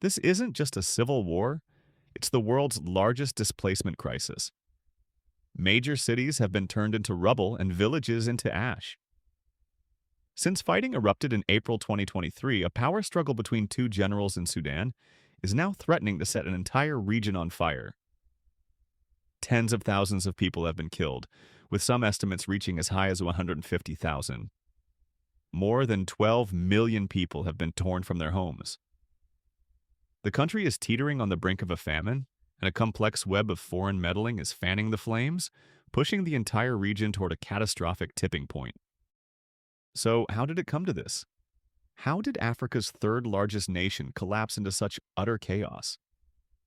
This isn't just a civil war, it's the world's largest displacement crisis. Major cities have been turned into rubble and villages into ash. Since fighting erupted in April 2023, a power struggle between two generals in Sudan is now threatening to set an entire region on fire. Tens of thousands of people have been killed, with some estimates reaching as high as 150,000. More than 12 million people have been torn from their homes. The country is teetering on the brink of a famine, and a complex web of foreign meddling is fanning the flames, pushing the entire region toward a catastrophic tipping point. So, how did it come to this? How did Africa's third largest nation collapse into such utter chaos?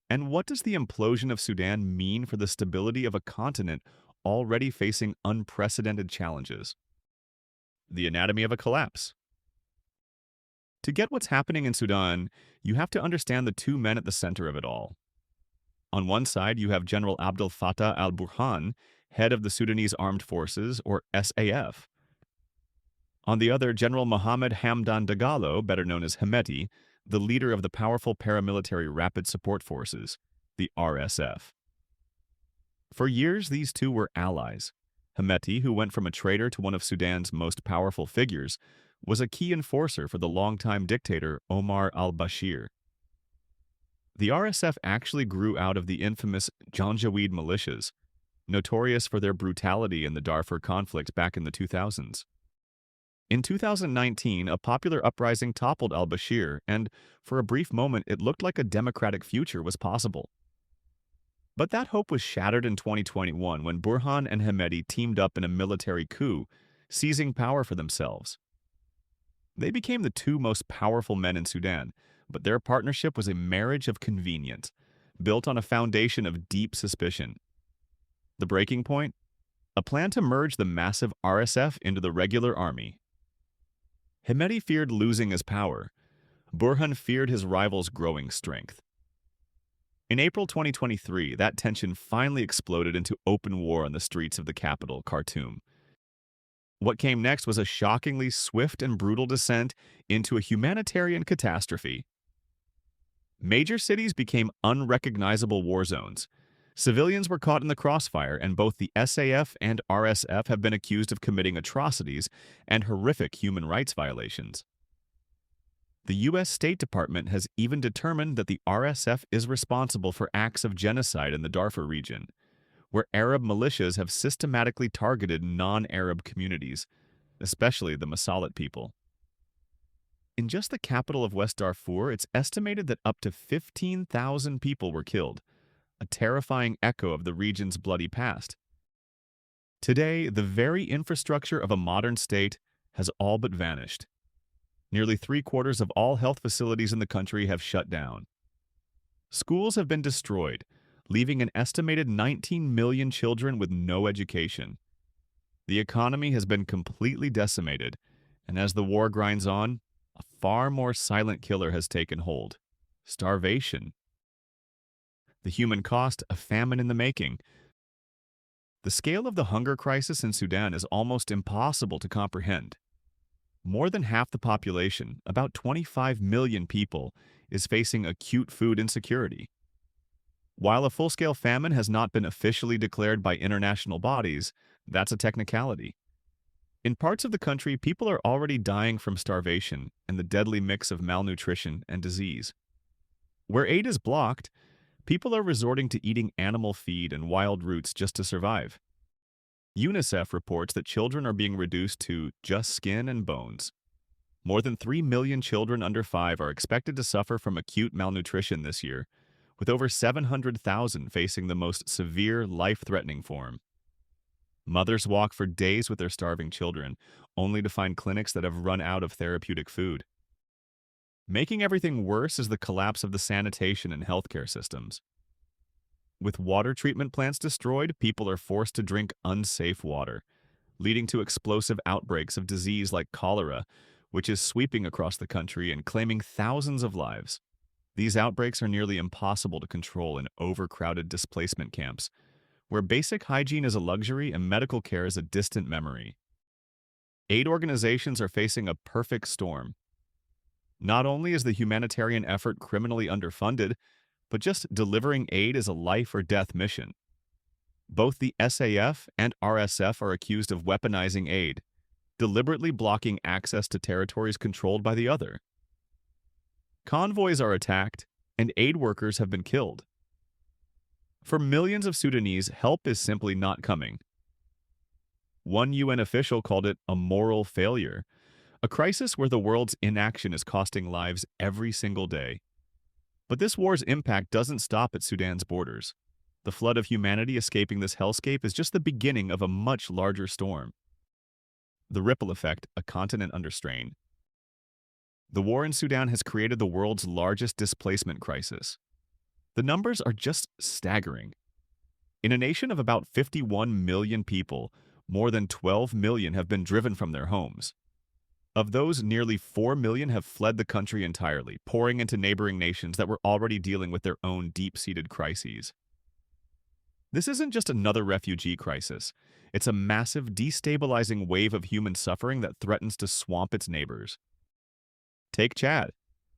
And what does the implosion of Sudan mean for the stability of a continent already facing unprecedented challenges? The anatomy of a collapse. To get what's happening in Sudan, you have to understand the two men at the center of it all. On one side, you have General Abdel Fattah al-Burhan, head of the Sudanese Armed Forces, or SAF. On the other, General Mohammed Hamdan Dagalo, better known as Hemeti, the leader of the powerful paramilitary Rapid Support Forces, the RSF. For years, these two were allies. Hemeti, who went from a traitor to one of Sudan's most powerful figures, was a key enforcer for the longtime dictator Omar al-Bashir. The RSF actually grew out of the infamous Janjaweed militias, notorious for their brutality in the Darfur conflict back in the 2000s. In 2019, a popular uprising toppled al-Bashir, and for a brief moment it looked like a democratic future was possible. But that hope was shattered in 2021 when Burhan and Hemeti teamed up in a military coup, seizing power for themselves. They became the two most powerful men in Sudan, but their partnership was a marriage of convenience, built on a foundation of deep suspicion. The breaking point? A plan to merge the massive RSF into the regular army. Hemeti feared losing his power. Burhan feared his rival's growing strength. In April 2023, that tension finally exploded into open war on the streets of the capital, Khartoum. What came next was a shockingly swift and brutal descent into a humanitarian catastrophe. Major cities became unrecognizable war zones. Civilians were caught in the crossfire, and both the SAF and RSF have been accused of committing atrocities and horrific human rights violations. The U.S. State Department has even determined that the RSF is responsible for acts of genocide in the Darfur region, where Arab militias have systematically targeted non-Arab communities, especially the Masalit people. In just the capital of West Darfur, it's estimated that up to 15,000 people were killed, a terrifying echo of the region's bloody past. Today, the very infrastructure of a modern state has all but vanished. Nearly three-quarters of all health facilities in the country have shut down. Schools have been destroyed, leaving an estimated 19 million children with no education. The economy has been completely decimated, and as the war grinds on, a far more silent killer has taken hold: starvation. The human cost, a famine in the making. The scale of the hunger crisis in Sudan is almost impossible to comprehend. More than half the population, about 25 million people, is facing acute food insecurity. While a full-scale famine has not been officially declared by international bodies, that's a technicality. In parts of the country, people are already dying from starvation and the deadly mix of malnutrition and disease. Where aid is blocked, people are resorting to eating animal feed and wild roots just to survive. UNICEF reports that children are being reduced to just skin and bones. More than 3 million children under 5 are expected to suffer from acute malnutrition this year, with over 700,000 facing the most severe, life-threatening form. Mothers walk for days with their starving children, only to find clinics that have run out of therapeutic food. Making everything worse is the collapse of the sanitation and healthcare systems. With water treatment plants destroyed, people are forced to drink unsafe water, leading to explosive outbreaks of disease like cholera, which is sweeping across the country and claiming thousands of lives. These outbreaks are nearly impossible to control in overcrowded displacement camps, where basic hygiene is a luxury and medical care is a distant memory. Aid organizations are facing a perfect storm. Not only is the humanitarian effort criminally underfunded, but just delivering aid is a life or death mission. Both the SAF and RSF are accused of weaponizing aid, deliberately blocking access to territories controlled by the other. Convoys are attacked, and aid workers have been killed. For millions of Sudanese, help is simply not coming. One UN official called it a moral failure, a crisis where the world's inaction is costing lives every single day. But this war's impact doesn't stop at Sudan's borders. The flood of humanity escaping this hellscape is just the beginning of a much larger storm. The ripple effect, a continent under strain. The war in Sudan has created the world's largest displacement crisis. The numbers are just staggering. In a nation of about 51 million people, more than 12 million have been driven from their homes. Of those, nearly 4 million have fled the country entirely, pouring into neighboring nations that were already dealing with their own deep-seated crises. This isn't just another refugee crisis. It's a massive, destabilizing wave of human suffering that threatens to swamp its neighbors. Take Chad,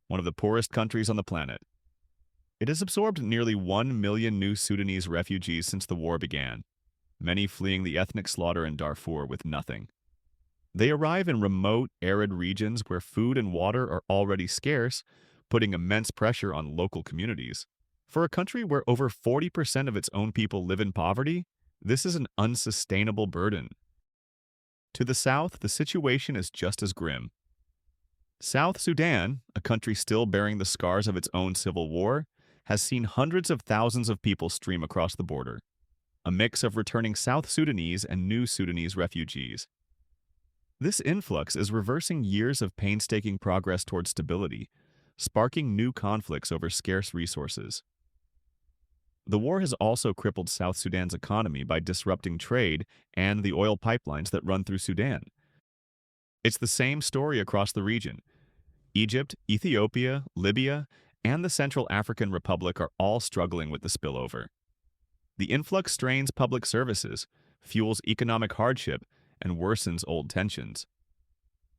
one of the poorest countries on the planet. It has absorbed nearly 1 million new Sudanese refugees since the war began, many fleeing the ethnic slaughter in Darfur with nothing. They arrive in remote, arid regions where food and water are already scarce, putting immense pressure on local communities. For a country where over 40% of its own people live in poverty, this is an unsustainable burden. To the south, the situation is just as grim. South Sudan, a country still bearing the scars of its own civil war, has seen hundreds of thousands of people stream across the border, a mix of returning South Sudanese and new Sudanese refugees. This influx is reversing years of painstaking progress towards stability, sparking new conflicts over scarce resources. The war has also crippled South Sudan's economy by disrupting trade and the oil pipelines that run through Sudan. It's the same story across the region. Egypt, Ethiopia, Libya, and the Central African Republic are all struggling with the spillover. The influx strains public services, fuels economic hardship, and worsens old tensions.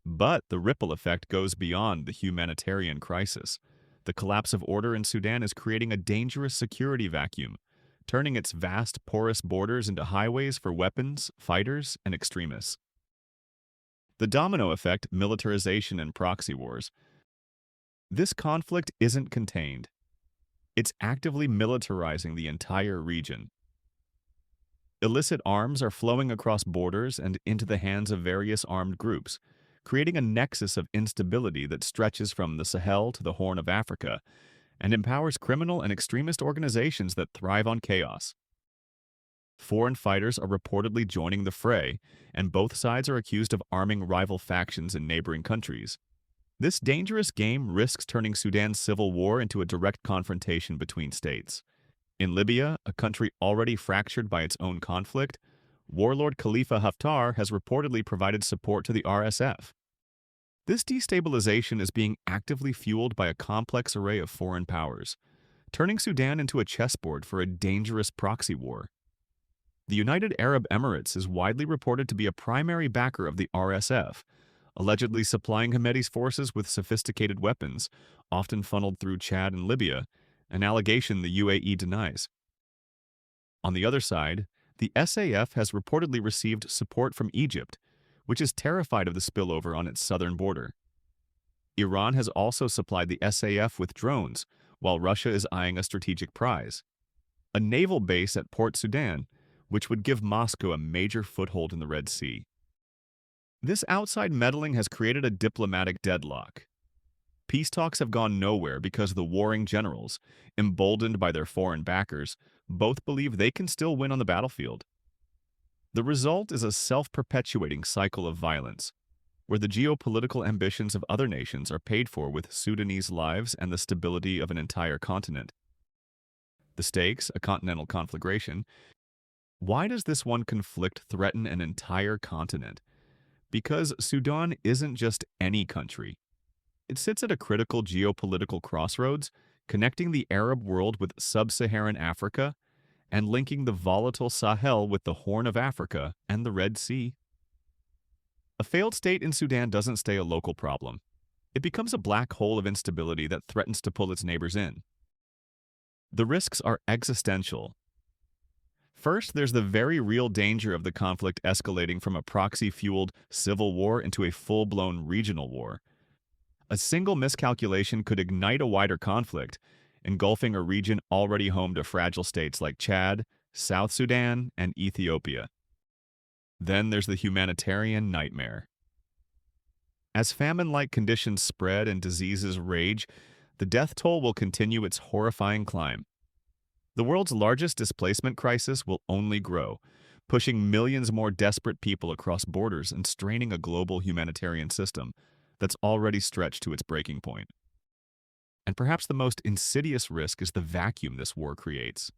But the ripple effect goes beyond the humanitarian crisis. The collapse of order in Sudan is creating a dangerous security vacuum, turning its vast, porous borders into highways for weapons, fighters, and extremists. The domino effect, militarization, and proxy wars. This conflict isn't contained. It's actively militarizing the entire region. Illicit arms are flowing across borders and into the hands of various armed groups, creating a nexus of instability that stretches from the Sahel to the Horn of Africa and empowers criminal and extremist organizations that thrive on chaos. Foreign fighters are reportedly joining the fray, and both sides are accused of arming rival factions in neighboring countries. This dangerous game risks turning Sudan's civil war into a direct confrontation between states. In Libya, a country already fractured by its own conflict, warlord Khalifa Haftar has reportedly provided support to the RSF. This destabilization is being actively fueled by a complex array of foreign powers, turning Sudan into a chessboard for a dangerous proxy war. The United Arab Emirates is widely reported to be a primary backer of the RSF, allegedly supplying Hemedti's forces with sophisticated weapons, often funneled through Chad and Libya, an allegation the UAE denies. On the other side, the SAF has reportedly received support from Egypt, which is terrified of the spillover on its southern border. Iran has also supplied the SAF with drones, while Russia is eyeing a strategic prize: a naval base at Port Sudan, which would give Moscow a major foothold in the Red Sea. This outside meddling has created a diplomatic deadlock. Peace talks have gone nowhere because the warring generals, emboldened by their foreign backers, both believe they can still win on the battlefield. The result is a self-perpetuating cycle of violence, where the geopolitical ambitions of other nations are paid for with Sudanese lives and the stability of an entire continent. The stakes, a continental conflagration. Why does this one conflict threaten an entire continent? Because Sudan isn't just any country. It sits at a critical geopolitical crossroads, connecting the Arab world with sub-Saharan Africa and linking the volatile Sahel with the Horn of Africa and the Red Sea. A failed state in Sudan doesn't stay a local problem. it becomes a black hole of instability that threatens to pull its neighbors in. The risks are existential. First, there's the very real danger of the conflict escalating from a proxy-fueled civil war into a full-blown regional war. A single miscalculation could ignite a wider conflict, engulfing a region already home to fragile states like Chad, South Sudan, and Ethiopia. Then there's the humanitarian nightmare. As famine-like conditions spread and diseases rage, the death toll will continue its horrifying climb. The world's largest displacement crisis will only grow, pushing millions more desperate people across borders and straining a global humanitarian system that's already stretched to its breaking point. And perhaps the most insidious risk is the vacuum this war creates.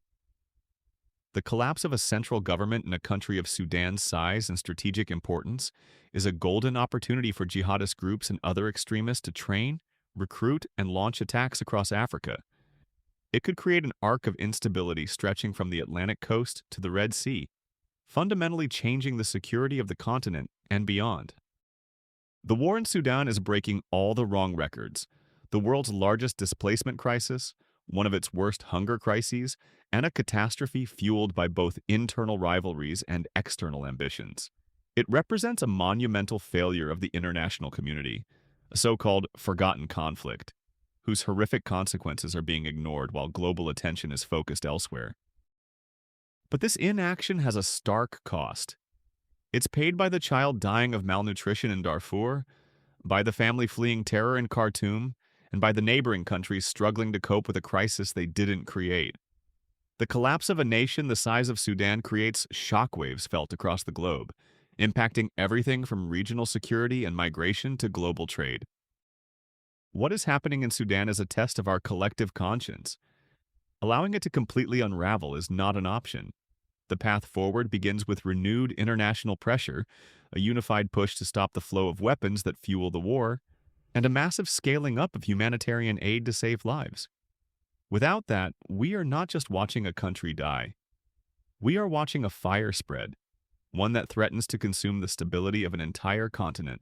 The collapse of a central government in a country of Sudan's size and strategic importance is a golden opportunity for jihadist groups and other extremists to train, recruit, and launch attacks across Africa. It could create an arc of instability stretching from the Atlantic coast to the Red Sea, fundamentally changing the security of the continent and beyond. The war in Sudan is breaking all the wrong records. The world's largest displacement crisis, one of its worst hunger crises, and a catastrophe fueled by both internal rivalries and external ambitions. It represents a monumental failure of the international community, a so-called forgotten conflict, whose horrific consequences are being ignored while global attention is focused elsewhere. But this inaction has a stark cost. It's paid by the child dying of malnutrition in Darfur, by the family fleeing terror in Khartoum, and by the neighboring countries struggling to cope with a crisis they didn't create. The collapse of a nation the size of Sudan creates shockwaves felt across the globe, impacting everything from regional security and migration to global trade. What is happening in Sudan is a test of our collective conscience. Allowing it to completely unravel is not an option. The path forward begins with renewed international pressure, a unified push to stop the flow of weapons that fuel the war, and a massive scaling up of humanitarian aid to save lives. Without that, we are not just watching a country die. We are watching a fire spread, one that threatens to consume the stability of an entire continent